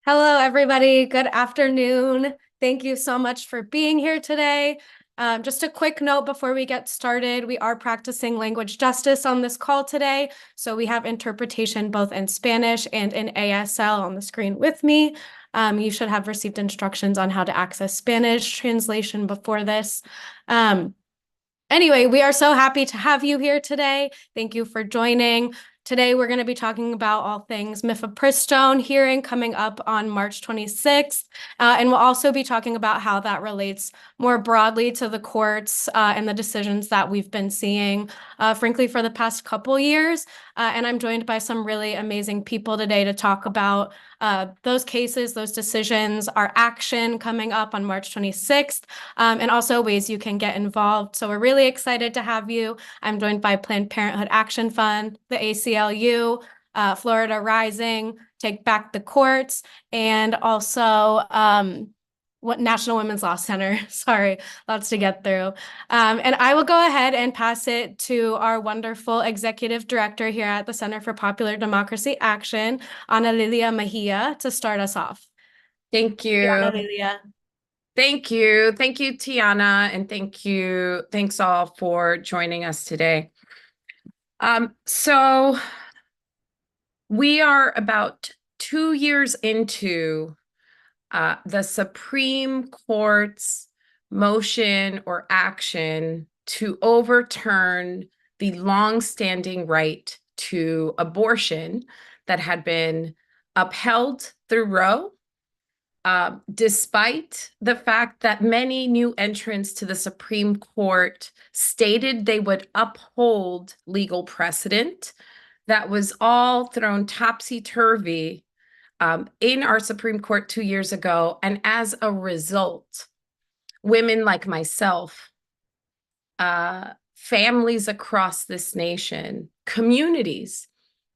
Hello, everybody. Good afternoon. Thank you so much for being here today. Just a quick note before we get started, we are practicing language justice on this call today. So we have interpretation both in Spanish and in ASL on the screen with me. You should have received instructions on how to access Spanish translation before this. Anyway, we are so happy to have you here today. Thank you for joining. Today, we're going to be talking about all things mifepristone hearing coming up on March 26th. And we'll also be talking about how that relates more broadly to the courts and the decisions that we've been seeing, frankly, for the past couple years. And I'm joined by some really amazing people today to talk about those cases, those decisions, our action coming up on March 26th, and also ways you can get involved. So we're really excited to have you. I'm joined by Planned Parenthood Action Fund, the ACLU, Florida Rising, Take Back the Courts, and also National Women's Law Center. Sorry, lots to get through. And I will go ahead and pass it to our wonderful executive director here at the Center for Popular Democracy Action, Ana Lilia Mejia, to start us off. Thank you. Ana Lilia. Thank you. Thank you, Tiana, and thanks all for joining us today. So we are about 2 years into the Supreme Court's motion or action to overturn the longstanding right to abortion that had been upheld through Roe. Despite the fact that many new entrants to the Supreme Court stated they would uphold legal precedent, that was all thrown topsy-turvy in our Supreme Court 2 years ago. And as a result, women like myself, families across this nation, communities,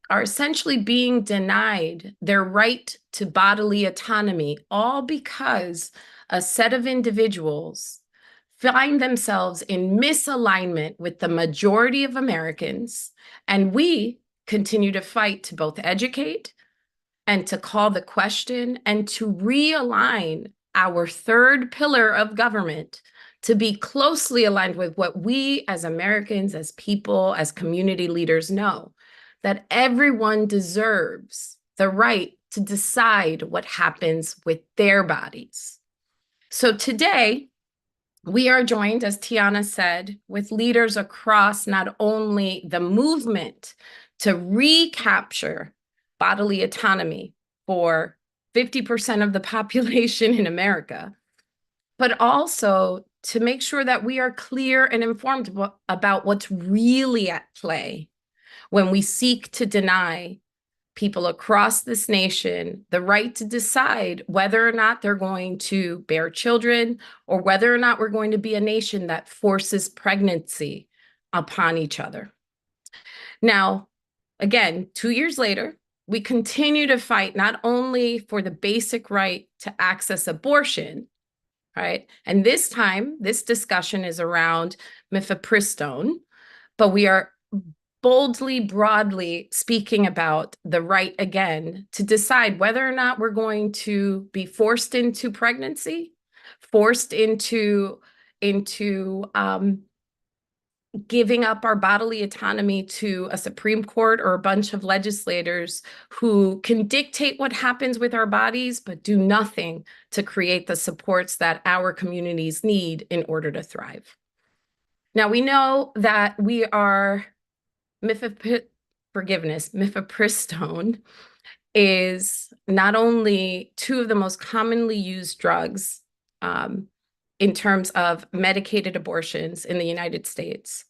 are essentially being denied their right to bodily autonomy, all because a set of individuals find themselves in misalignment with the majority of Americans. And we continue to fight to both educate and to call the question and to realign our third pillar of government to be closely aligned with what we as Americans, as people, as community leaders know, that everyone deserves the right to decide what happens with their bodies. So today, we are joined, as Tiana said, with leaders across not only the movement to recapture bodily autonomy for 50% of the population in America, but also to make sure that we are clear and informed about what's really at play when we seek to deny people across this nation the right to decide whether or not they're going to bear children, or whether or not we're going to be a nation that forces pregnancy upon each other. Now, again, 2 years later, we continue to fight not only for the basic right to access abortion, right? And this time, this discussion is around mifepristone, but we are boldly, broadly speaking about the right, again, to decide whether or not we're going to be forced into pregnancy, forced into giving up our bodily autonomy to a Supreme Court or a bunch of legislators who can dictate what happens with our bodies, but do nothing to create the supports that our communities need in order to thrive. Now, we know that we are mifepristone is not only two of the most commonly used drugs in terms of medicated abortions in the United States.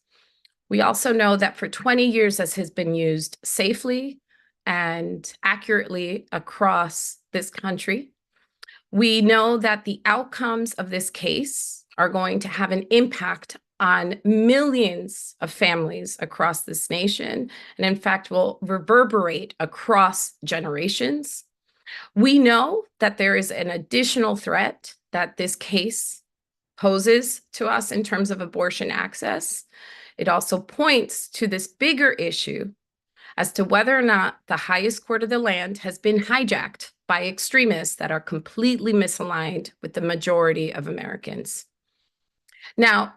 We also know that for 20 years, this has been used safely and accurately across this country. We know that the outcomes of this case are going to have an impact on millions of families across this nation, and in fact will reverberate across generations. We know that there is an additional threat that this case poses to us in terms of abortion access. It also points to this bigger issue as to whether or not the highest court of the land has been hijacked by extremists that are completely misaligned with the majority of Americans. Now,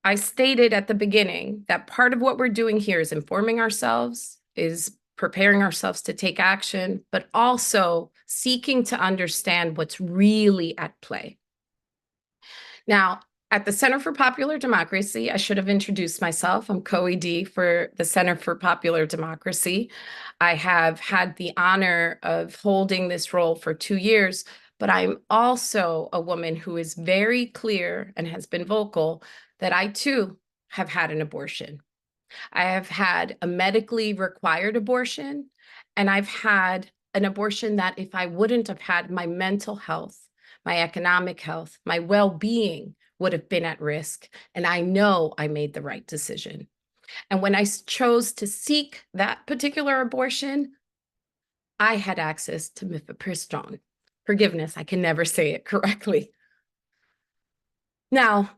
I stated at the beginning that part of what we're doing here is informing ourselves, is preparing ourselves to take action, but also seeking to understand what's really at play. Now, at the Center for Popular Democracy, I should have introduced myself. I'm co-ED for the Center for Popular Democracy. I have had the honor of holding this role for 2 years, but I'm also a woman who is very clear and has been vocal that I too have had an abortion. I have had a medically required abortion, and I've had an abortion that if I wouldn't have had, my mental health, my economic health, my well-being would have been at risk. And I know I made the right decision. And when I chose to seek that particular abortion, I had access to mifepristone. Forgiveness, I can never say it correctly. Now,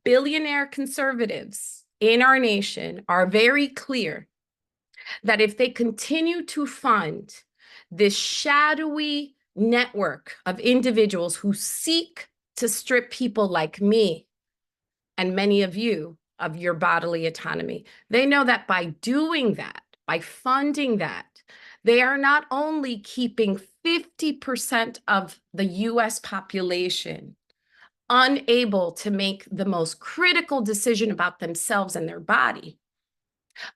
billionaire conservatives in our nation are very clear that if they continue to fund this shadowy network of individuals who seek to strip people like me and many of you of your bodily autonomy, they know that by doing that, by funding that, they are not only keeping 50% of the US population unable to make the most critical decision about themselves and their body,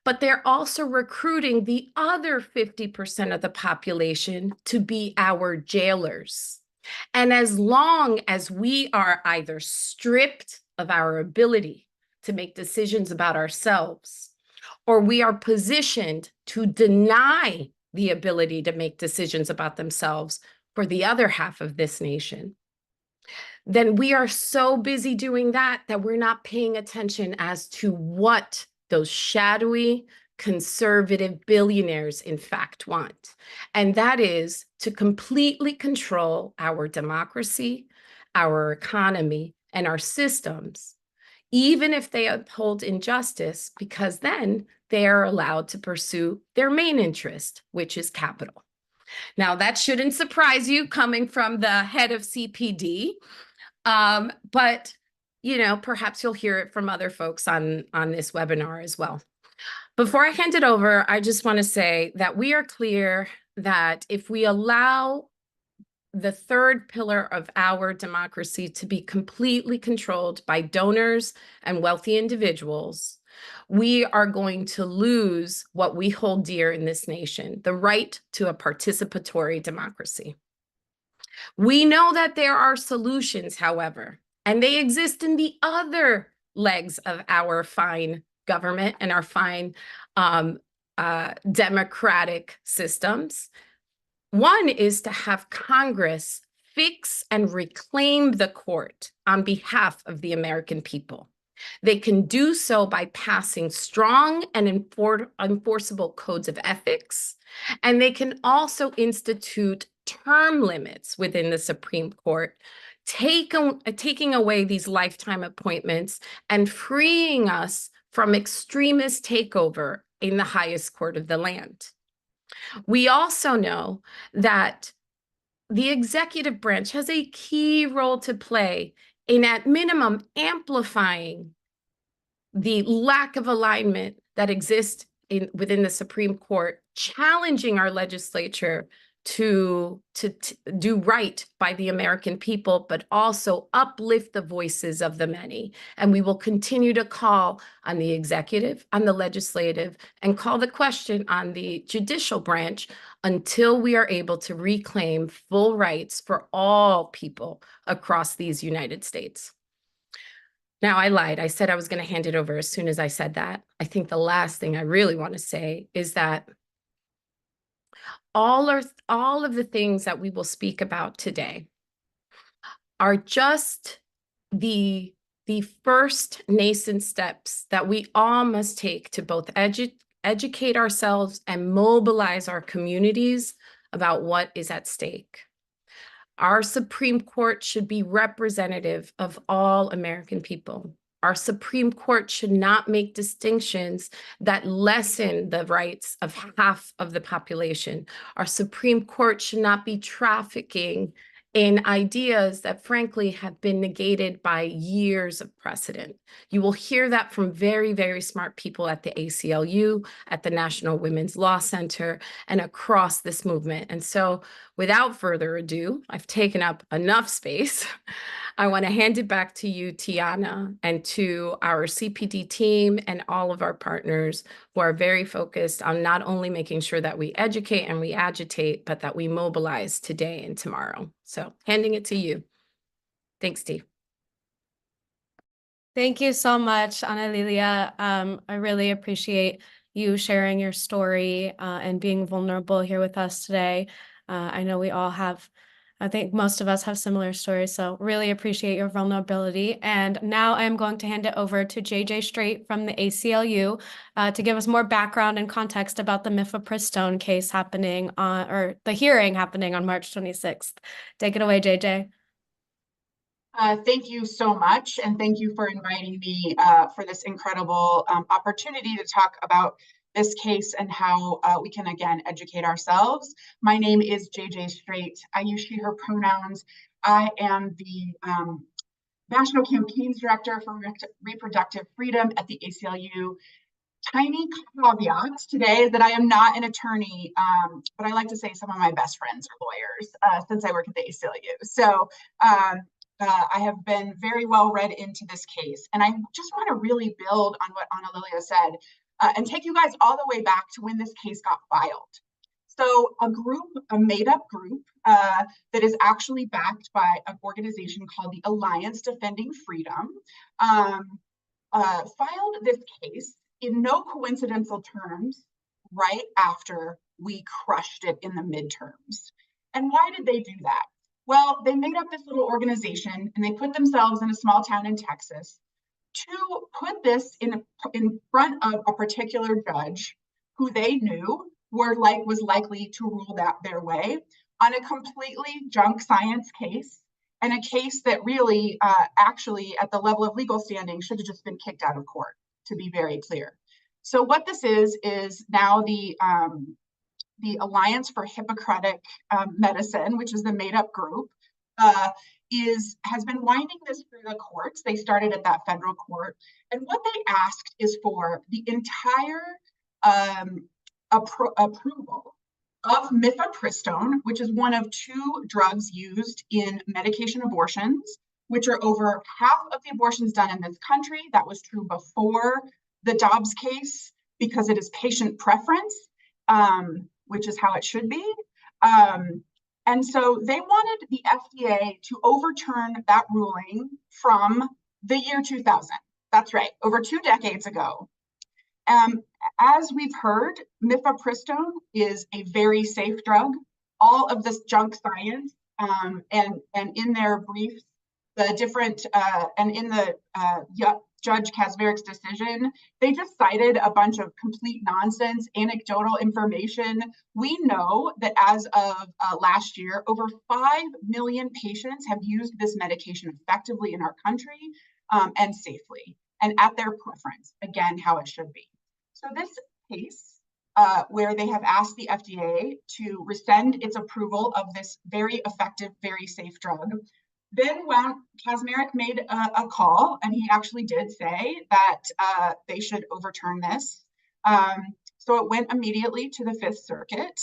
but they're also recruiting the other 50% of the population to be our jailers. And as long as we are either stripped of our ability to make decisions about ourselves, or we are positioned to deny the ability to make decisions about themselves for the other half of this nation, then we are so busy doing that that we're not paying attention as to what those shadowy conservative billionaires in fact want. And that is to completely control our democracy, our economy, and our systems, even if they uphold injustice, because then they are allowed to pursue their main interest, which is capital. Now, that shouldn't surprise you coming from the head of CPD. But, perhaps you'll hear it from other folks on this webinar as well. Before I hand it over, I just want to say that we are clear that if we allow the third pillar of our democracy to be completely controlled by donors and wealthy individuals, we are going to lose what we hold dear in this nation, the right to a participatory democracy. We know that there are solutions, however, and they exist in the other legs of our fine government and our fine democratic systems. One is to have Congress fix and reclaim the court on behalf of the American people. They can do so by passing strong and enforceable codes of ethics, and they can also institute term limits within the Supreme Court, taking away these lifetime appointments and freeing us from extremist takeover in the highest court of the land. We also know that the executive branch has a key role to play in, at minimum, amplifying the lack of alignment that exists within the Supreme Court, challenging our legislature to do right by the American people, but also uplift the voices of the many. And we will continue to call on the executive, on the legislative, and call the question on the judicial branch until we are able to reclaim full rights for all people across these United States. Now, I lied. I said I was going to hand it over as soon as I said that. I think the last thing I really want to say is that all of the things that we will speak about today are just the first nascent steps that we all must take to both educate ourselves and mobilize our communities about what is at stake. Our Supreme Court should be representative of all American people. Our Supreme Court should not make distinctions that lessen the rights of half of the population. Our Supreme Court should not be trafficking in ideas that frankly have been negated by years of precedent. You will hear that from very, very smart people at the ACLU, at the National Women's Law Center, and across this movement. And so without further ado, I've taken up enough space. I want to hand it back to you, Tiana, and to our CPD team and all of our partners who are very focused on not only making sure that we educate and we agitate, but that we mobilize today and tomorrow. So handing it to you. Thanks, Steve. Thank you so much, Ana Lilia. I really appreciate you sharing your story and being vulnerable here with us today. I know we all have, I think most of us have similar stories, so really appreciate your vulnerability. And now I'm going to hand it over to JJ Straight from the ACLU to give us more background and context about the mifepristone case happening on, or the hearing happening on March 26th. Take it away, JJ. Thank you so much, and thank you for inviting me for this incredible opportunity to talk about this case and how we can, again, educate ourselves. My name is JJ Straight. I use she, her pronouns. I am the National Campaigns Director for Reproductive Freedom at the ACLU. Tiny caveat today is that I am not an attorney, but I like to say some of my best friends are lawyers since I work at the ACLU. So I have been very well read into this case, and I just want to really build on what Ana Lilia said and take you guys all the way back to when this case got filed. So a made-up group that is actually backed by an organization called the Alliance Defending Freedom filed this case in no coincidental terms right after we crushed it in the midterms. And why did they do that? Well, they made up this little organization and they put themselves in a small town in Texas to put this in front of a particular judge who they knew was likely to rule that their way on a completely junk science case, and a case that really actually at the level of legal standing should have just been kicked out of court, to be very clear. So what this is now the Alliance for Hippocratic Medicine, which is the made-up group, has been winding this through the courts. They started at that federal court, and what they asked is for the entire approval of mifepristone, which is one of two drugs used in medication abortions, which are over half of the abortions done in this country. That was true before the Dobbs case because it is patient preference, which is how it should be. And so they wanted the FDA to overturn that ruling from the year 2000. That's right, over 2 decades ago. As we've heard, mifepristone is a very safe drug. All of this junk science and in their briefs, the different, and in the Judge Kazmarik's decision, they just cited a bunch of complete nonsense, anecdotal information. We know that as of last year, over 5 million patients have used this medication effectively in our country and safely and at their preference, again, how it should be. So this case, where they have asked the FDA to rescind its approval of this very effective, very safe drug, then when Kazmarek made a call, and he actually did say that they should overturn this. So it went immediately to the Fifth Circuit.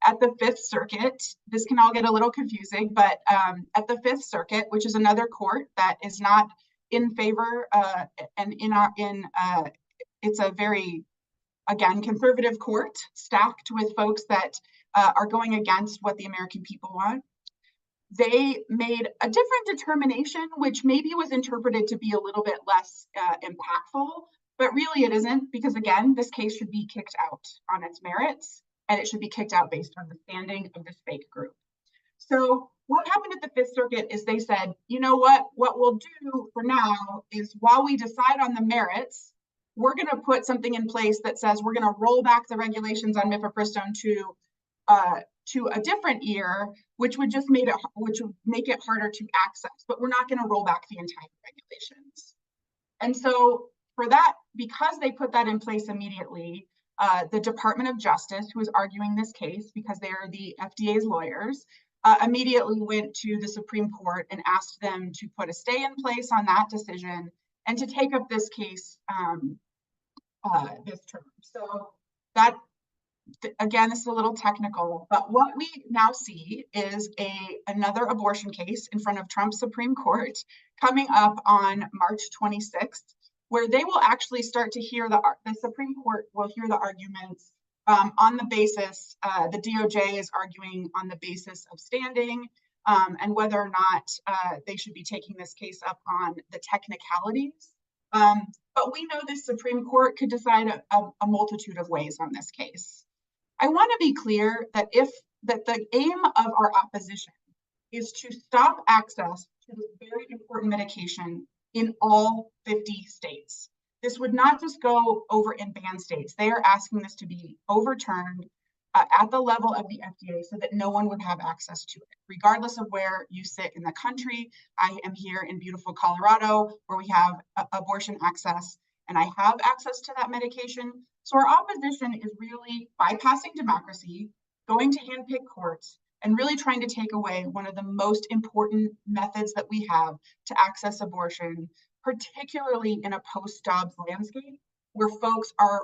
At the Fifth Circuit, this can all get a little confusing, but at the Fifth Circuit, which is another court that is not in favor, and it's a very, again, conservative court stacked with folks that are going against what the American people want. They made a different determination, which maybe was interpreted to be a little bit less impactful, but really it isn't, because again, this case should be kicked out on its merits, and it should be kicked out based on the standing of this fake group. So what happened at the Fifth Circuit is they said, you know what we'll do for now is while we decide on the merits, we're going to put something in place that says we're going to roll back the regulations on mifepristone to a different year, which would make it harder to access, but we're not going to roll back the entire regulations. And so for that, because they put that in place immediately, the Department of Justice, who is arguing this case because they are the FDA's lawyers, immediately went to the Supreme Court and asked them to put a stay in place on that decision and to take up this case this term. So that, again, this is a little technical, but what we now see is another abortion case in front of Trump's Supreme Court coming up on March 26th, where they will actually start to hear the Supreme Court will hear the arguments on the basis, the DOJ is arguing on the basis of standing and whether or not they should be taking this case up on the technicalities. But we know the Supreme Court could decide a multitude of ways on this case. I want to be clear that the aim of our opposition is to stop access to this very important medication in all 50 states. This would not just go over in banned states. They are asking this to be overturned at the level of the FDA so that no one would have access to it, regardless of where you sit in the country. I am here in beautiful Colorado, where we have abortion access, and I have access to that medication. So our opposition is really bypassing democracy, going to handpick courts, and really trying to take away one of the most important methods that we have to access abortion, particularly in a post-Dobbs landscape, where folks are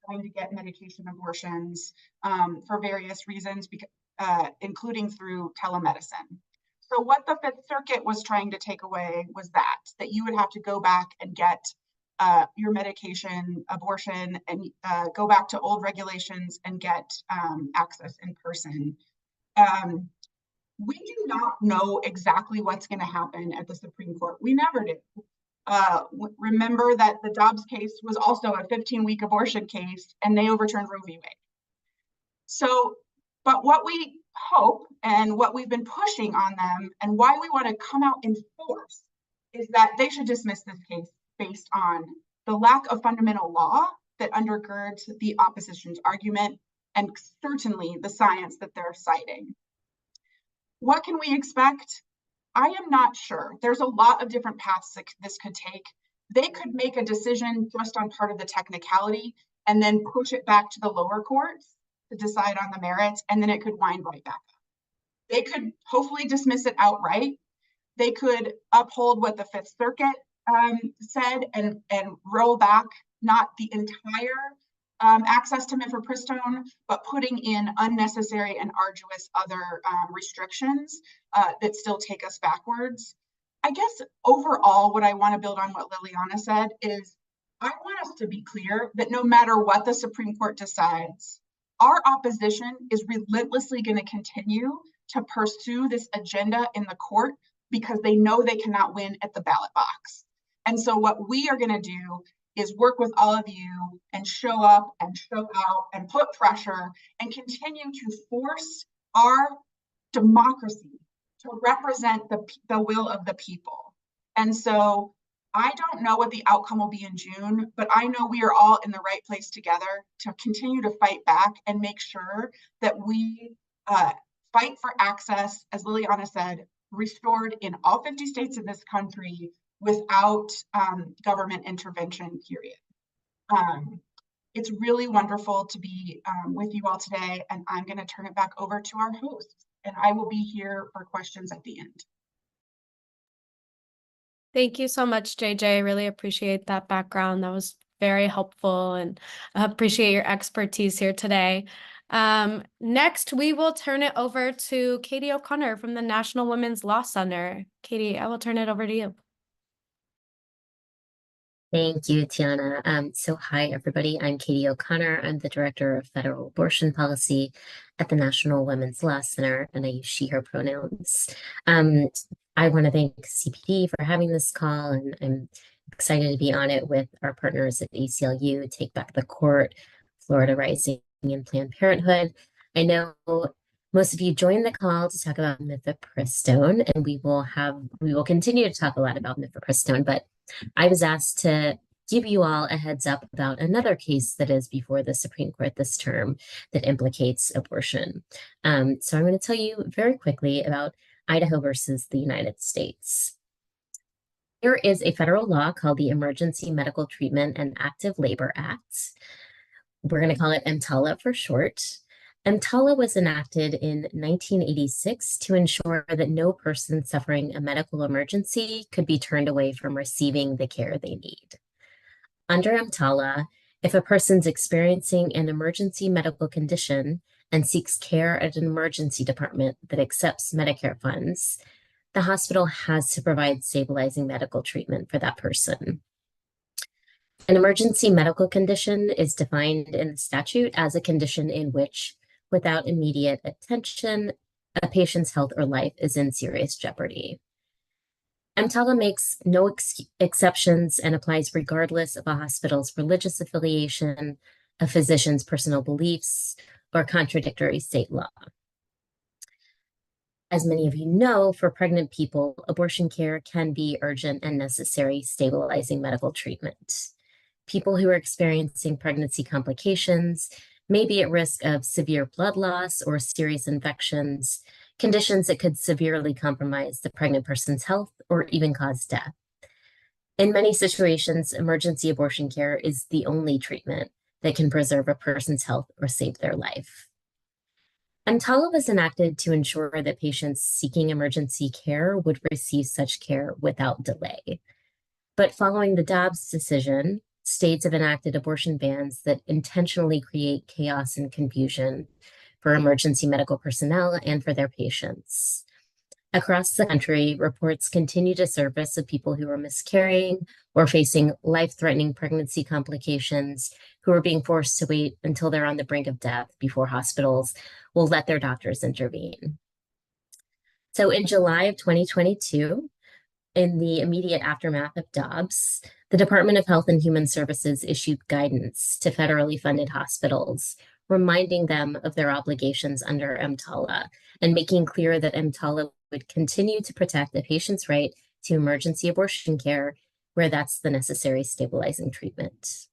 going to get medication abortions for various reasons, including through telemedicine. So what the Fifth Circuit was trying to take away was that you would have to go back and get your medication abortion and go back to old regulations and get access in person. We do not know exactly what's going to happen at the Supreme Court. We never do. Remember that the Dobbs case was also a 15-week abortion case, and they overturned Roe v. Wade. So, but what we hope and what we've been pushing on them and why we want to come out in force is that they should dismiss this case based on the lack of fundamental law that undergirds the opposition's argument and certainly the science that they're citing. What can we expect? I am not sure. There's a lot of different paths that this could take. They could make a decision just on part of the technicality and then push it back to the lower courts to decide on the merits, and then it could wind right back up. They could hopefully dismiss it outright. They could uphold what the Fifth Circuit said and roll back not the entire access to mifepristone, but putting in unnecessary and arduous other restrictions that still take us backwards. I guess overall, what I want to build on what Liliana said is I want us to be clear that no matter what the Supreme Court decides, our opposition is relentlessly going to continue to pursue this agenda in the court because they know they cannot win at the ballot box. And so what we are going to do is work with all of you and show up and show out and put pressure and continue to force our democracy to represent the will of the people. And so I don't know what the outcome will be in June, but I know we are all in the right place together to continue to fight back and make sure that we fight for access, as Liliana said, restored in all 50 states in this country without government intervention, period. It's really wonderful to be with you all today, and I'm going to turn it back over to our host, and I will be here for questions at the end. Thank you so much, JJ. Really appreciate that background. That was very helpful, and I appreciate your expertise here today. Next, we will turn it over to Katie O'Connor from the National Women's Law Center. Katie, I will turn it over to you. Thank you, Tiana. So hi, everybody. I'm Katie O'Connor. I'm the Director of Federal Abortion Policy at the National Women's Law Center, and I use she, her pronouns. I want to thank CPD for having this call, and I'm excited to be on it with our partners at ACLU, Take Back the Court, Florida Rising, and Planned Parenthood. I know most of you joined the call to talk about mifepristone, and we will continue to talk a lot about mifepristone, but I was asked to give you all a heads up about another case that is before the Supreme Court this term that implicates abortion. So I'm going to tell you very quickly about Idaho versus the United States. There is a federal law called the Emergency Medical Treatment and Active Labor Act. We're going to call it EMTALA for short. EMTALA was enacted in 1986 to ensure that no person suffering a medical emergency could be turned away from receiving the care they need. Under EMTALA, if a person's experiencing an emergency medical condition and seeks care at an emergency department that accepts Medicare funds, the hospital has to provide stabilizing medical treatment for that person. An emergency medical condition is defined in the statute as a condition in which, without immediate attention, a patient's health or life is in serious jeopardy. EMTALA makes no exceptions and applies regardless of a hospital's religious affiliation, a physician's personal beliefs, or contradictory state law. As many of you know, for pregnant people, abortion care can be urgent and necessary stabilizing medical treatment. People who are experiencing pregnancy complications may be at risk of severe blood loss or serious infections, conditions that could severely compromise the pregnant person's health or even cause death. In many situations, emergency abortion care is the only treatment that can preserve a person's health or save their life. EMTALA was enacted to ensure that patients seeking emergency care would receive such care without delay. But following the Dobbs decision, states have enacted abortion bans that intentionally create chaos and confusion for emergency medical personnel and for their patients. Across the country, reports continue to surface of people who are miscarrying or facing life-threatening pregnancy complications who are being forced to wait until they're on the brink of death before hospitals will let their doctors intervene. So in July of 2022, in the immediate aftermath of Dobbs, the Department of Health and Human Services issued guidance to federally funded hospitals, reminding them of their obligations under EMTALA and making clear that EMTALA would continue to protect the patient's right to emergency abortion care where that's the necessary stabilizing treatment.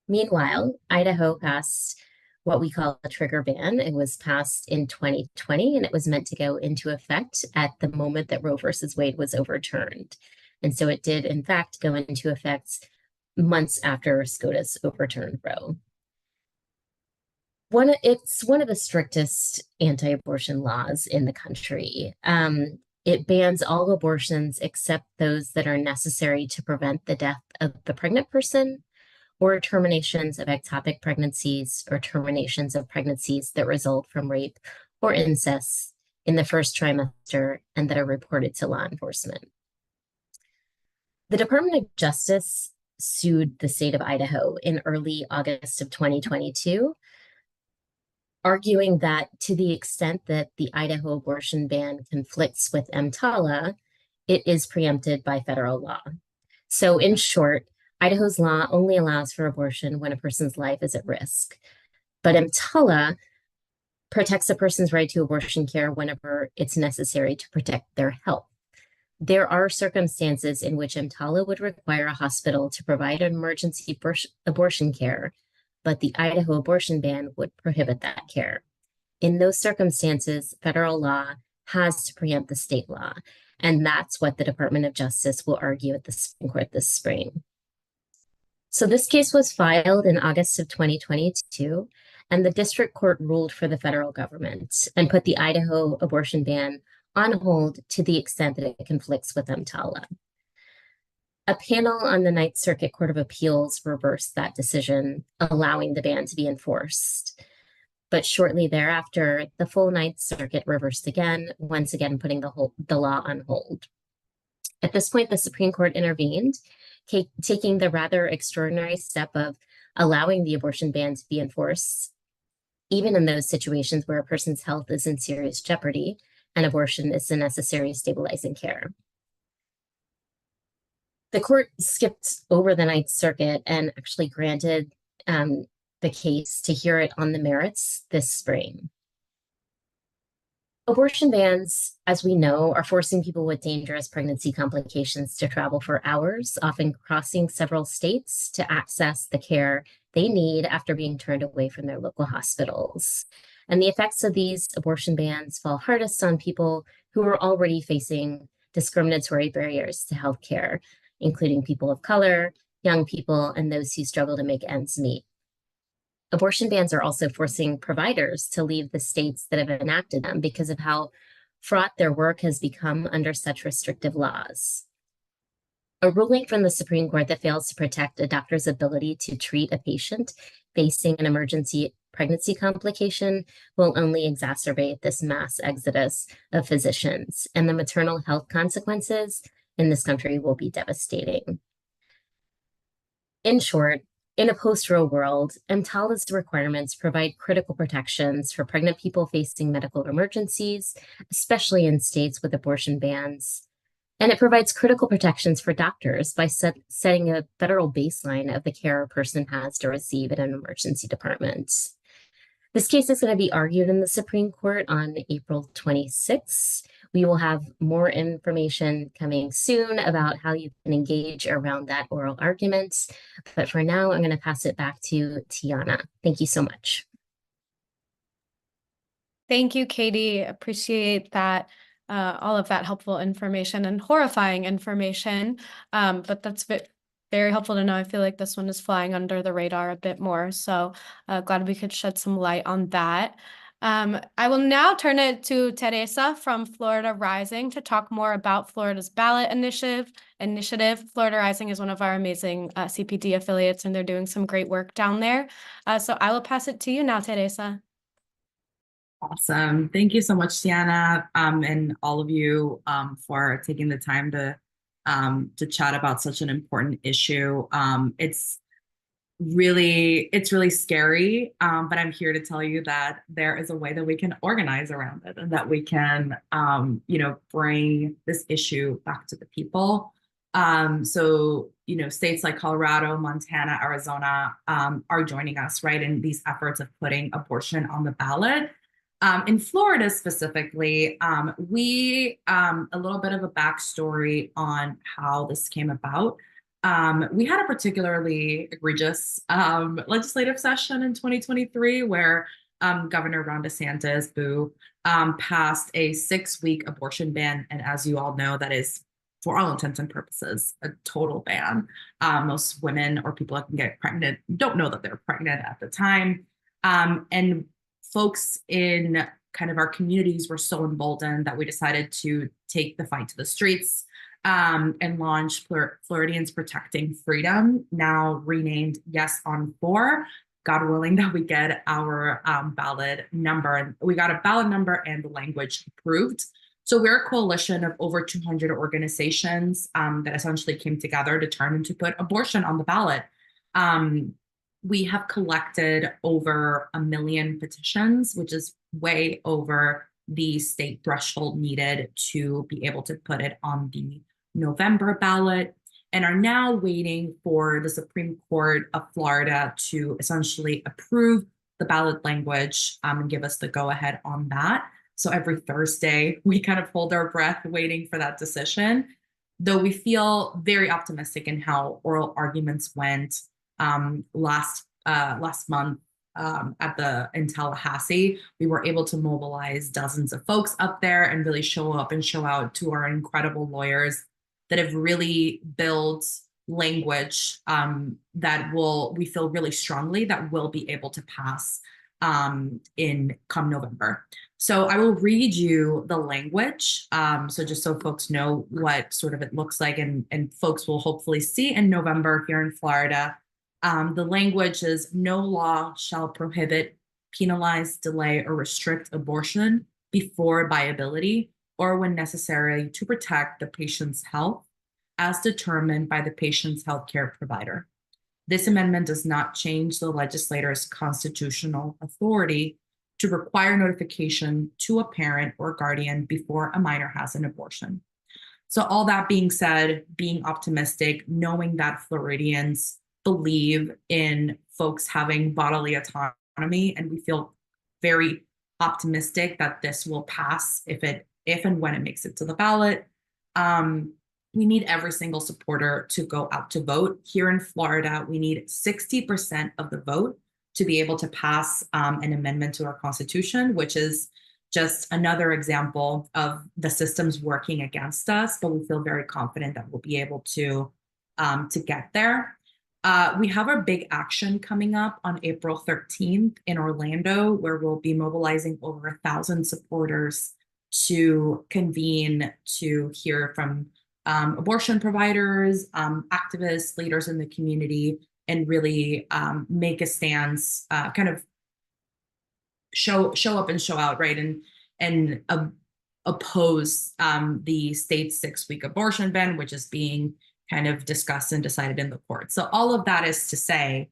Meanwhile, Idaho passed what we call a trigger ban. It was passed in 2020, and it was meant to go into effect at the moment that Roe versus Wade was overturned. And so it did, in fact, go into effect months after SCOTUS overturned Roe. It's one of the strictest anti-abortion laws in the country. It bans all abortions except those that are necessary to prevent the death of the pregnant person, or terminations of ectopic pregnancies, or terminations of pregnancies that result from rape or incest in the first trimester and that are reported to law enforcement. The Department of Justice sued the state of Idaho in early August of 2022, arguing that to the extent that the Idaho abortion ban conflicts with EMTALA, it is preempted by federal law. So in short, Idaho's law only allows for abortion when a person's life is at risk. But EMTALA protects a person's right to abortion care whenever it's necessary to protect their health. There are circumstances in which EMTALA would require a hospital to provide an emergency abortion care, but the Idaho abortion ban would prohibit that care. In those circumstances, federal law has to preempt the state law, and that's what the Department of Justice will argue at the Supreme Court this spring. So this case was filed in August of 2022, and the district court ruled for the federal government and put the Idaho abortion ban on hold to the extent that it conflicts with EMTALA. A panel on the Ninth Circuit Court of Appeals reversed that decision, allowing the ban to be enforced. But shortly thereafter, the full Ninth Circuit reversed again, once again putting the law on hold. At this point, the Supreme Court intervened, taking the rather extraordinary step of allowing the abortion ban to be enforced, even in those situations where a person's health is in serious jeopardy and abortion is the necessary stabilizing care. The court skipped over the Ninth Circuit and actually granted the case to hear it on the merits this spring. Abortion bans, as we know, are forcing people with dangerous pregnancy complications to travel for hours, often crossing several states to access the care they need after being turned away from their local hospitals. And the effects of these abortion bans fall hardest on people who are already facing discriminatory barriers to healthcare, including people of color, young people, and those who struggle to make ends meet. Abortion bans are also forcing providers to leave the states that have enacted them because of how fraught their work has become under such restrictive laws. A ruling from the Supreme Court that fails to protect a doctor's ability to treat a patient facing an emergency pregnancy complication will only exacerbate this mass exodus of physicians, and the maternal health consequences in this country will be devastating. In short, in a post-Roe world, EMTALA's requirements provide critical protections for pregnant people facing medical emergencies, especially in states with abortion bans. And it provides critical protections for doctors by setting a federal baseline of the care a person has to receive in an emergency department. This case is going to be argued in the Supreme Court on April 26th. We will have more information coming soon about how you can engage around that oral argument. But for now, I'm going to pass it back to Tiana. Thank you so much. Thank you, Katie. Appreciate that. All of that helpful information and horrifying information. But that's very helpful to know. I feel like this one is flying under the radar a bit more. So glad we could shed some light on that. I will now turn it to Teresa from Florida Rising to talk more about Florida's ballot initiative. Florida Rising is one of our amazing CPD affiliates, and they're doing some great work down there. So I will pass it to you now, Teresa. Awesome. Thank you so much, Tiana, and all of you for taking the time to chat about such an important issue. It's really scary, but I'm here to tell you that there is a way that we can organize around it and that we can, bring this issue back to the people. So, states like Colorado, Montana, Arizona are joining us, right, in these efforts of putting abortion on the ballot. In Florida specifically, we, a little bit of a backstory on how this came about. We had a particularly egregious legislative session in 2023 where Governor Ron DeSantis, passed a 6-week abortion ban. And as you all know, that is, for all intents and purposes, a total ban. Most women or people that can get pregnant don't know that they're pregnant at the time. And folks in kind of our communities were so emboldened that we decided to take the fight to the streets and launch Floridians Protecting Freedom, now renamed Yes on 4. God willing that we get our ballot number. And we got a ballot number and the language approved. So we're a coalition of over 200 organizations that essentially came together determined to put abortion on the ballot. We have collected over 1 million petitions, which is way over the state threshold needed to be able to put it on the November ballot, and are now waiting for the Supreme Court of Florida to essentially approve the ballot language and give us the go-ahead on that. So every Thursday, we kind of hold our breath waiting for that decision, though we feel very optimistic in how oral arguments went last month in Tallahassee. We were able to mobilize dozens of folks up there and really show up and show out to our incredible lawyers that have really built language that we feel really strongly that will be able to pass come November. So I will read you the language, so just so folks know what sort of it looks like, and folks will hopefully see in November here in Florida. The language is: no law shall prohibit, penalize, delay, or restrict abortion before viability or when necessary to protect the patient's health as determined by the patient's healthcare provider. This amendment does not change the legislator's constitutional authority to require notification to a parent or guardian before a minor has an abortion. So all that being said, being optimistic, knowing that Floridians believe in folks having bodily autonomy, and we feel very optimistic that this will pass if and when it makes it to the ballot. We need every single supporter to go out to vote. Here in Florida, we need 60% of the vote to be able to pass an amendment to our Constitution, which is just another example of the systems working against us, but we feel very confident that we'll be able to get there. We have a big action coming up on April 13th in Orlando, where we'll be mobilizing over 1,000 supporters to convene to hear from abortion providers, activists, leaders in the community, and really make a stance, kind of show up and show out, right? And oppose the state's 6-week abortion ban, which is being kind of discussed and decided in the court. So all of that is to say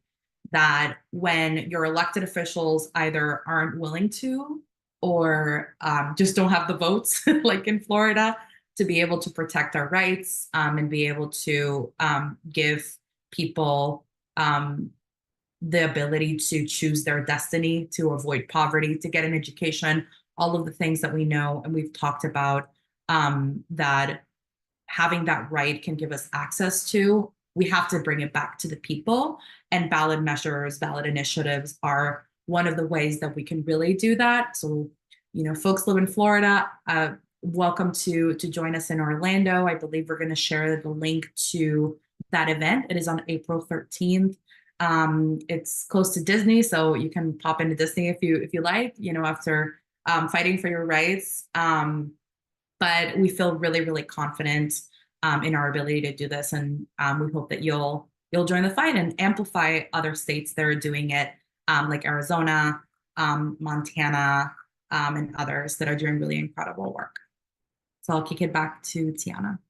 that when your elected officials either aren't willing to or just don't have the votes, like in Florida, to be able to protect our rights and be able to give people the ability to choose their destiny, to avoid poverty, to get an education, all of the things that we know and we've talked about, that having that right can give us access to, we have to bring it back to the people. And ballot measures, ballot initiatives are one of the ways that we can really do that. So, you know, folks live in Florida, welcome to join us in Orlando. I believe we're going to share the link to that event. It is on April 13th. It's close to Disney, so you can pop into Disney if you like, you know, after fighting for your rights. But we feel really, really confident in our ability to do this, and we hope that you'll join the fight and amplify other states that are doing it, like Arizona, Montana, and others that are doing really incredible work. So I'll kick it back to Tiana.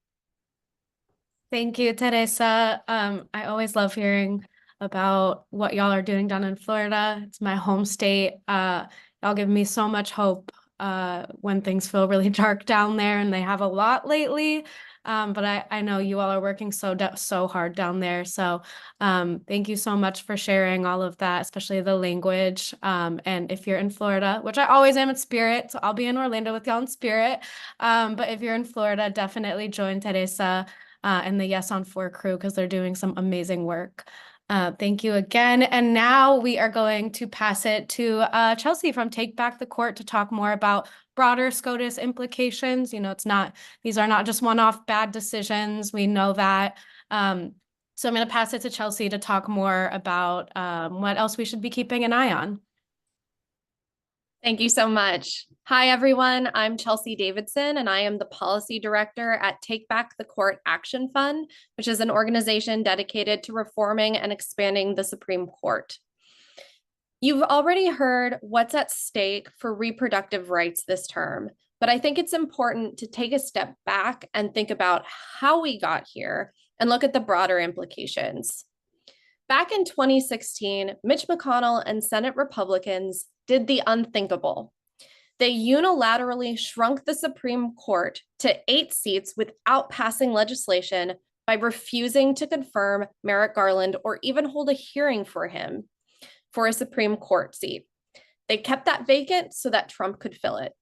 Thank you, Teresa. I always love hearing about what y'all are doing down in Florida. It's my home state. Y'all give me so much hope when things feel really dark down there, and they have a lot lately. But I know you all are working so hard down there. So thank you so much for sharing all of that, especially the language. And if you're in Florida, which I always am in spirit, so I'll be in Orlando with y'all in spirit. But if you're in Florida, definitely join Teresa and the Yes on 4 crew, because they're doing some amazing work. Thank you again. And now we are going to pass it to Chelsea from Take Back the Court to talk more about broader SCOTUS implications. You know, these are not just one-off bad decisions. We know that. So I'm going to pass it to Chelsea to talk more about what else we should be keeping an eye on. Thank you so much. Hi, everyone. I'm Chelsea Davidson, and I am the Policy Director at Take Back the Court Action Fund, which is an organization dedicated to reforming and expanding the Supreme Court. You've already heard what's at stake for reproductive rights this term, but I think it's important to take a step back and think about how we got here and look at the broader implications. Back in 2016, Mitch McConnell and Senate Republicans did the unthinkable. They unilaterally shrunk the Supreme Court to 8 seats without passing legislation by refusing to confirm Merrick Garland or even hold a hearing for him for a Supreme Court seat. They kept that vacant so that Trump could fill it.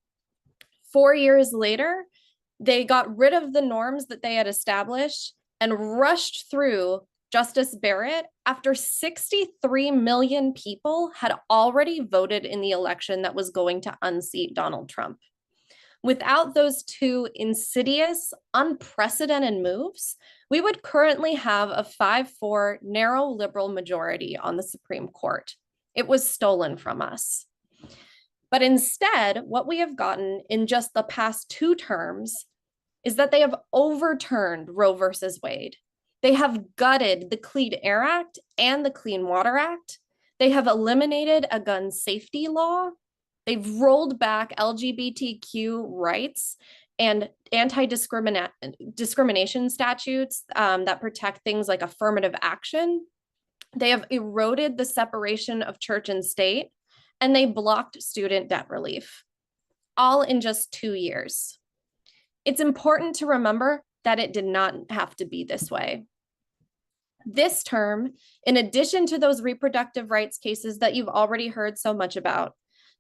4 years later, they got rid of the norms that they had established and rushed through Justice Barrett after 63 million people had already voted in the election that was going to unseat Donald Trump. Without those two insidious, unprecedented moves, we would currently have a 5-4 narrow liberal majority on the Supreme Court. It was stolen from us. But instead, what we have gotten in just the past 2 terms is that they have overturned Roe versus Wade. They have gutted the Clean Air Act and the Clean Water Act. They have eliminated a gun safety law. They've rolled back LGBTQ rights and anti-discrimination statutes that protect things like affirmative action. They have eroded the separation of church and state, and they blocked student debt relief, all in just 2 years. It's important to remember that it did not have to be this way. This term, in addition to those reproductive rights cases that you've already heard so much about,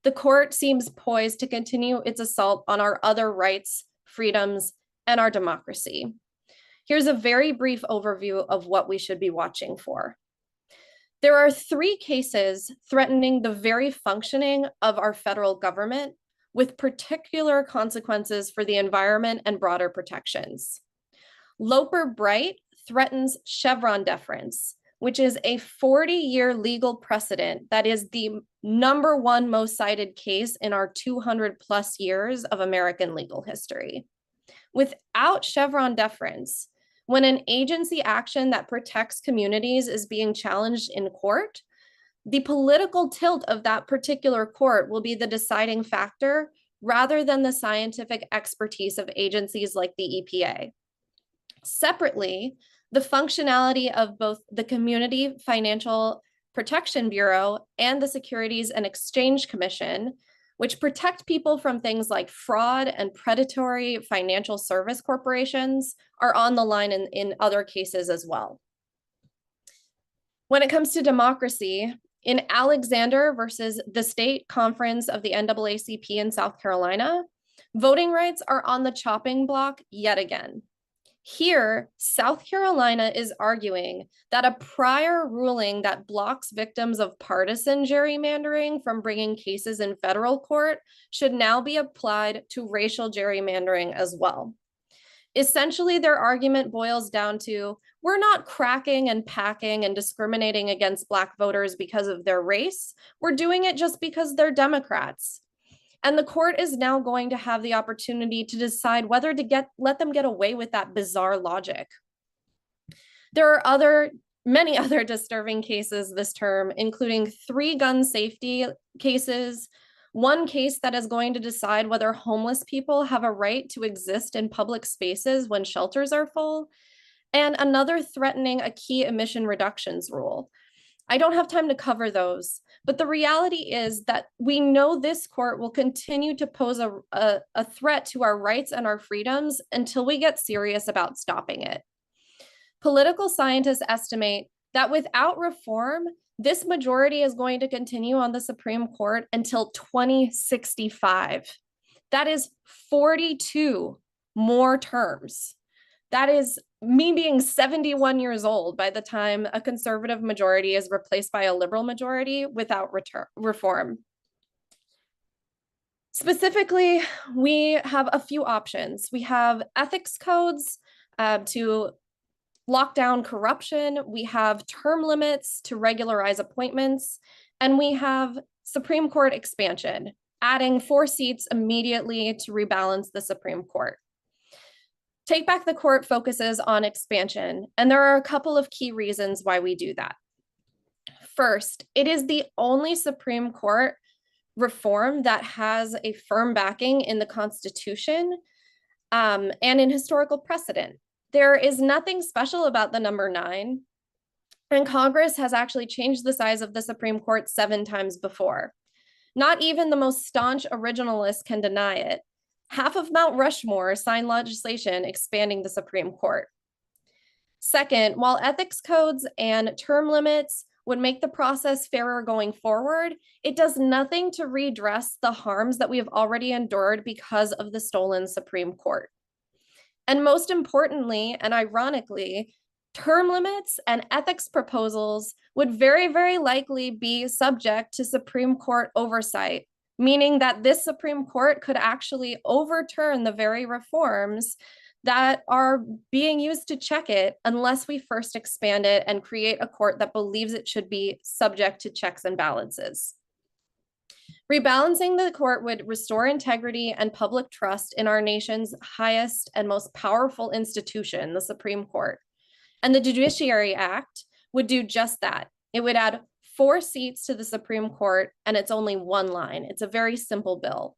the court seems poised to continue its assault on our other rights, freedoms, and our democracy. Here's a very brief overview of what we should be watching for. There are 3 cases threatening the very functioning of our federal government, with particular consequences for the environment and broader protections. Loper-Bright threatens Chevron deference, which is a 40-year legal precedent that is the #1 most cited case in our 200+ years of American legal history. Without Chevron deference, when an agency action that protects communities is being challenged in court, the political tilt of that particular court will be the deciding factor rather than the scientific expertise of agencies like the EPA. Separately, the functionality of both the Community Financial Protection Bureau and the Securities and Exchange Commission, which protect people from things like fraud and predatory financial service corporations, are on the line in other cases as well. When it comes to democracy, in Alexander versus the State Conference of the NAACP in South Carolina, voting rights are on the chopping block yet again. Here, South Carolina is arguing that a prior ruling that blocks victims of partisan gerrymandering from bringing cases in federal court should now be applied to racial gerrymandering as well. Essentially, their argument boils down to, we're not cracking and packing and discriminating against Black voters because of their race. We're doing it just because they're Democrats. And the court is now going to have the opportunity to decide whether to let them get away with that bizarre logic. There are many other disturbing cases this term, including 3 gun safety cases, 1 case that is going to decide whether homeless people have a right to exist in public spaces when shelters are full, and another threatening a key emission reductions rule. I don't have time to cover those, but the reality is that we know this court will continue to pose a threat to our rights and our freedoms until we get serious about stopping it. Political scientists estimate that without reform, this majority is going to continue on the Supreme Court until 2065. That is 42 more terms. That is me being 71 years old by the time a conservative majority is replaced by a liberal majority without reform. Specifically, we have a few options. We have ethics codes to lock down corruption. We have term limits to regularize appointments. And we have Supreme Court expansion, adding 4 seats immediately to rebalance the Supreme Court. Take Back the Court focuses on expansion, and there are a couple of key reasons why we do that. First, it is the only Supreme Court reform that has a firm backing in the Constitution and in historical precedent. There is nothing special about the number 9, and Congress has actually changed the size of the Supreme Court 7 times before. Not even the most staunch originalists can deny it. Half of Mount Rushmore signed legislation expanding the Supreme Court. Second, while ethics codes and term limits would make the process fairer going forward, it does nothing to redress the harms that we have already endured because of the stolen Supreme Court. And most importantly, and ironically, term limits and ethics proposals would very, very likely be subject to Supreme Court oversight, meaning that this Supreme Court could actually overturn the very reforms that are being used to check it unless we first expand it and create a court that believes it should be subject to checks and balances. Rebalancing the court would restore integrity and public trust in our nation's highest and most powerful institution, the Supreme Court. And the Judiciary Act would do just that. It would add 4 seats to the Supreme Court, and it's only 1 line. It's a very simple bill.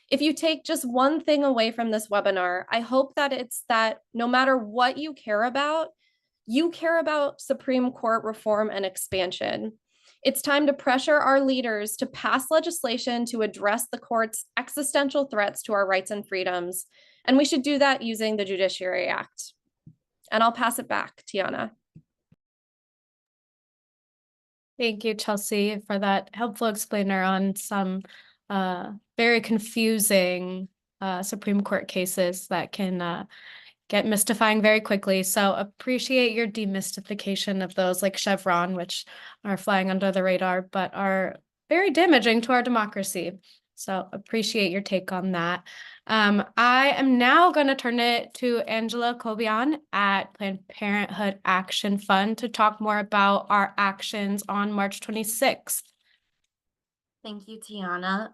If you take just one thing away from this webinar, I hope that it's that no matter what you care about Supreme Court reform and expansion. It's time to pressure our leaders to pass legislation to address the court's existential threats to our rights and freedoms. And we should do that using the Judiciary Act. And I'll pass it back, Tiana. Thank you, Chelsea, for that helpful explainer on some very confusing Supreme Court cases that can get mystifying very quickly. So appreciate your demystification of those like Chevron, which are flying under the radar, but are very damaging to our democracy. So appreciate your take on that. I am now going to turn it to Angela Cobian at Planned Parenthood Action Fund to talk more about our actions on March 26th. Thank you, Tiana.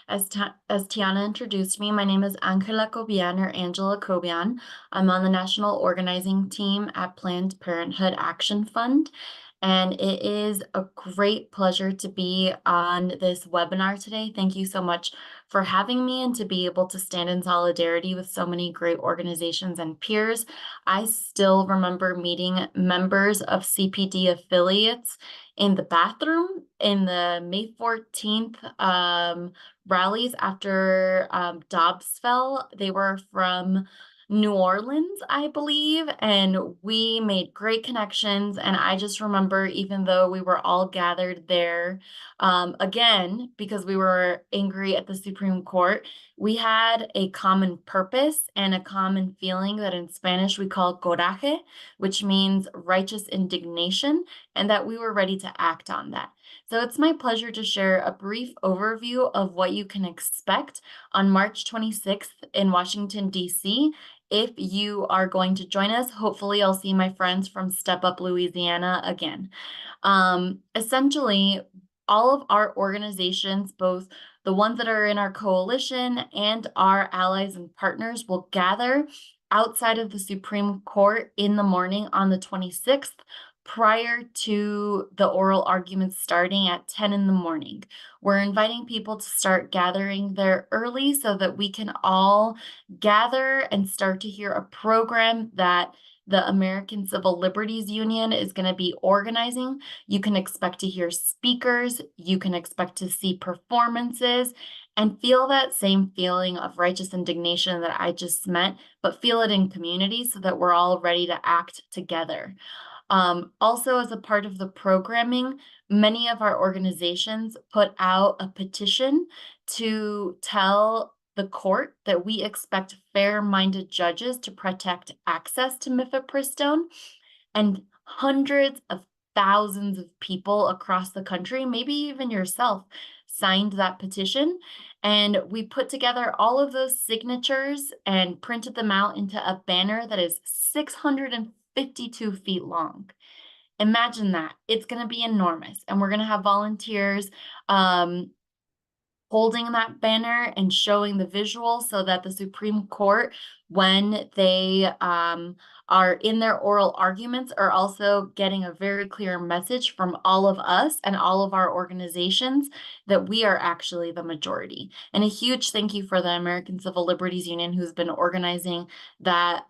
As Tiana introduced me, my name is Angela Cobian or Angela Cobian. I'm on the national organizing team at Planned Parenthood Action Fund. And it is a great pleasure to be on this webinar today. Thank you so much for having me and to be able to stand in solidarity with so many great organizations and peers. I still remember meeting members of CPD affiliates in the bathroom in the May 14th rallies after Dobbs fell. They were from New Orleans, I believe, and we made great connections. And I just remember, even though we were all gathered there, again, because we were angry at the Supreme Court, we had a common purpose and a common feeling that in Spanish we call coraje, which means righteous indignation, and that we were ready to act on that. So it's my pleasure to share a brief overview of what you can expect on March 26th in Washington, D.C. If you are going to join us, hopefully I'll see my friends from Step Up Louisiana again. Essentially, all of our organizations, both the ones that are in our coalition and our allies and partners, will gather outside of the Supreme Court in the morning on the 26th, prior to the oral arguments starting at 10 in the morning. We're inviting people to start gathering there early so that we can all gather and start to hear a program that the American Civil Liberties Union is going to be organizing. You can expect to hear speakers, you can expect to see performances, and feel that same feeling of righteous indignation that I just meant, but feel it in community so that we're all ready to act together. Also, as a part of the programming, many of our organizations put out a petition to tell the court that we expect fair-minded judges to protect access to mifepristone, and hundreds of thousands of people across the country, maybe even yourself, signed that petition. And we put together all of those signatures and printed them out into a banner that is 652 feet long. Imagine that. It's going to be enormous. And we're going to have volunteers holding that banner and showing the visual so that the Supreme Court, when they are in their oral arguments, are also getting a very clear message from all of us and all of our organizations that we are actually the majority. And a huge thank you for the American Civil Liberties Union, who's been organizing that,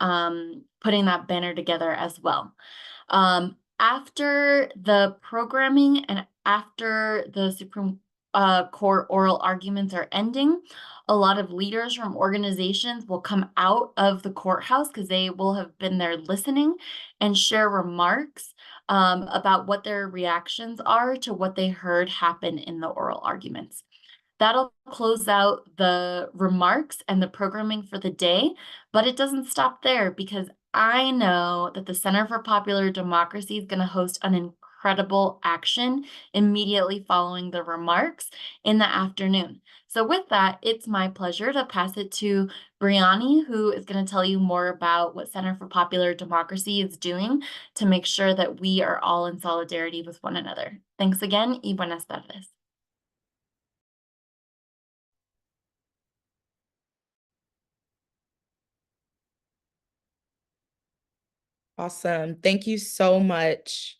putting that banner together as well. After the programming and after the Supreme Court oral arguments are ending, a lot of leaders from organizations will come out of the courthouse because they will have been there listening and share remarks about what their reactions are to what they heard happen in the oral arguments. That'll close out the remarks and the programming for the day, but it doesn't stop there because I know that the Center for Popular Democracy is going to host an incredible action immediately following the remarks in the afternoon. So with that, it's my pleasure to pass it to Brianni, who is going to tell you more about what Center for Popular Democracy is doing to make sure that we are all in solidarity with one another. Thanks again, y buenas tardes. Awesome. Thank you so much,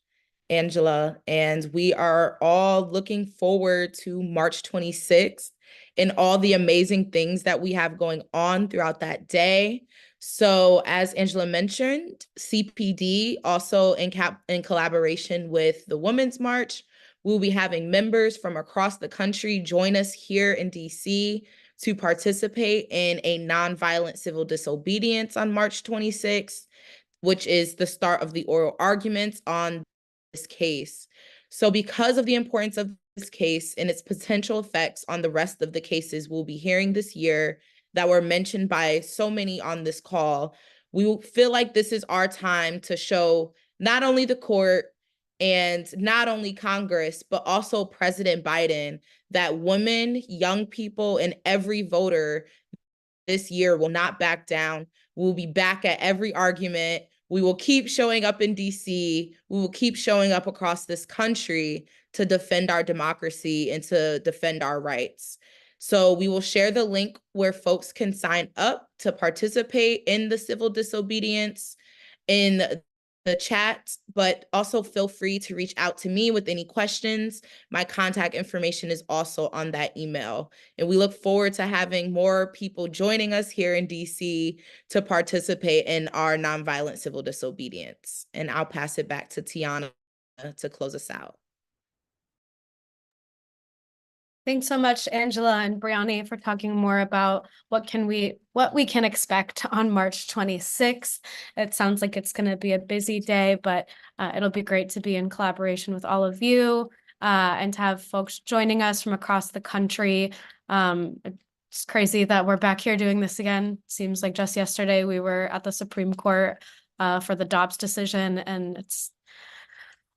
Angela. And we are all looking forward to March 26th and all the amazing things that we have going on throughout that day. So as Angela mentioned, CPD also in collaboration with the Women's March, we'll be having members from across the country join us here in DC to participate in a nonviolent civil disobedience on March 26th. Which is the start of the oral arguments on this case. So because of the importance of this case and its potential effects on the rest of the cases we'll be hearing this year that were mentioned by so many on this call, we feel like this is our time to show not only the court and not only Congress, but also President Biden that women, young people, and every voter this year will not back down. We'll be back at every argument. We will keep showing up in DC. We will keep showing up across this country to defend our democracy and to defend our rights. So we will share the link where folks can sign up to participate in the civil disobedience in the chat, but also feel free to reach out to me with any questions. My contact information is also on that email. And we look forward to having more people joining us here in DC to participate in our nonviolent civil disobedience. And I'll pass it back to Tiana to close us out. Thanks so much, Angela and Brianni, for talking more about what we can expect on March 26th. It sounds like it's going to be a busy day, but it'll be great to be in collaboration with all of you and to have folks joining us from across the country. It's crazy that we're back here doing this again. Seems like just yesterday we were at the Supreme Court for the Dobbs decision, and it's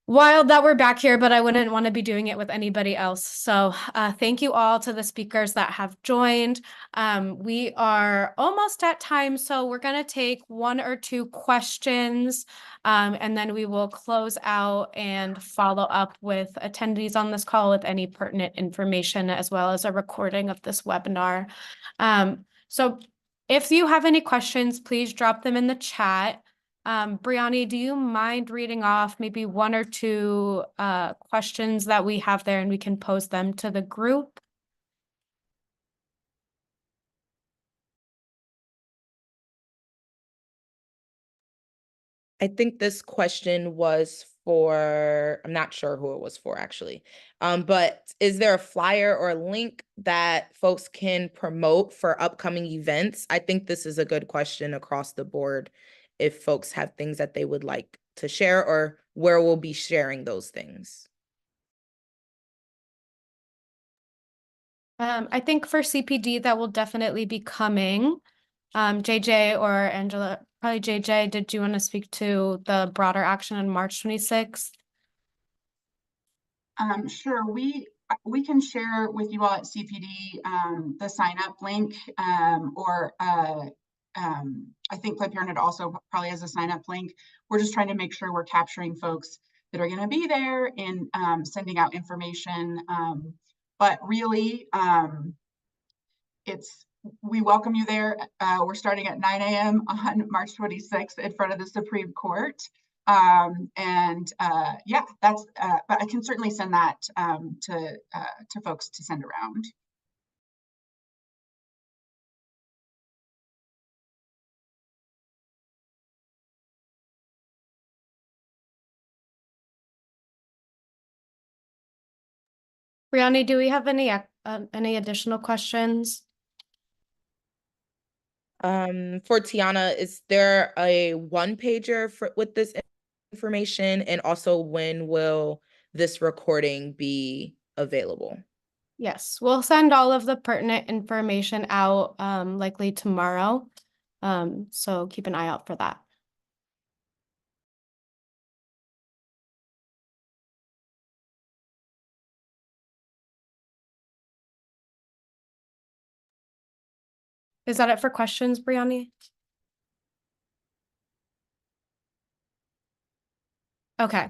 wild that we're back here, but I wouldn't want to be doing it with anybody else. So thank you all to the speakers that have joined. We are almost at time, so we're going to take 1 or 2 questions, and then we will close out and follow up with attendees on this call with any pertinent information, as well as a recording of this webinar. So if you have any questions, please drop them in the chat. Brianni, do you mind reading off maybe 1 or 2 questions that we have there and we can post them to the group? I think this question was for, I'm not sure who it was for actually, but is there a flyer or a link that folks can promote for upcoming events? I think this is a good question across the board if folks have things that they would like to share or where we'll be sharing those things. I think for CPD that will definitely be coming. JJ or Angela, probably JJ, did you want to speak to the broader action on March 26th? Sure, we can share with you all at CPD the sign up link or I think Planned Parenthood also probably has a sign up link. We're just trying to make sure we're capturing folks that are going to be there and sending out information. But really, we welcome you there. We're starting at 9 a.m. on March 26th in front of the Supreme Court. Yeah, that's, but I can certainly send that to folks to send around. Brianni, do we have any additional questions? For Tiana, is there a one-pager with this information? And also, when will this recording be available? Yes, we'll send all of the pertinent information out likely tomorrow. So keep an eye out for that. Is that it for questions, Brianni? Okay.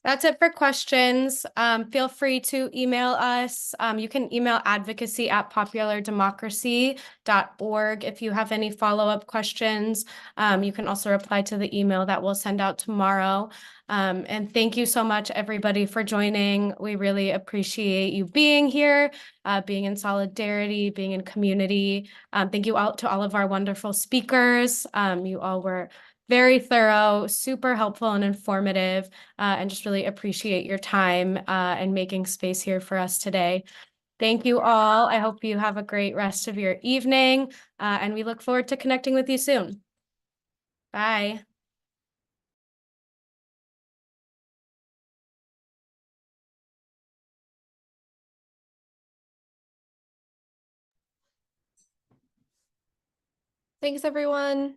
That's it for questions. Feel free to email us. You can email advocacy@populardemocracy.org if you have any follow-up questions. You can also reply to the email that we'll send out tomorrow. And thank you so much, everybody, for joining. We really appreciate you being here, being in solidarity, being in community. Thank you all to all of our wonderful speakers. You all were very thorough, super helpful and informative, and just really appreciate your time and making space here for us today. Thank you all. I hope you have a great rest of your evening, and we look forward to connecting with you soon. Bye. Thanks, everyone.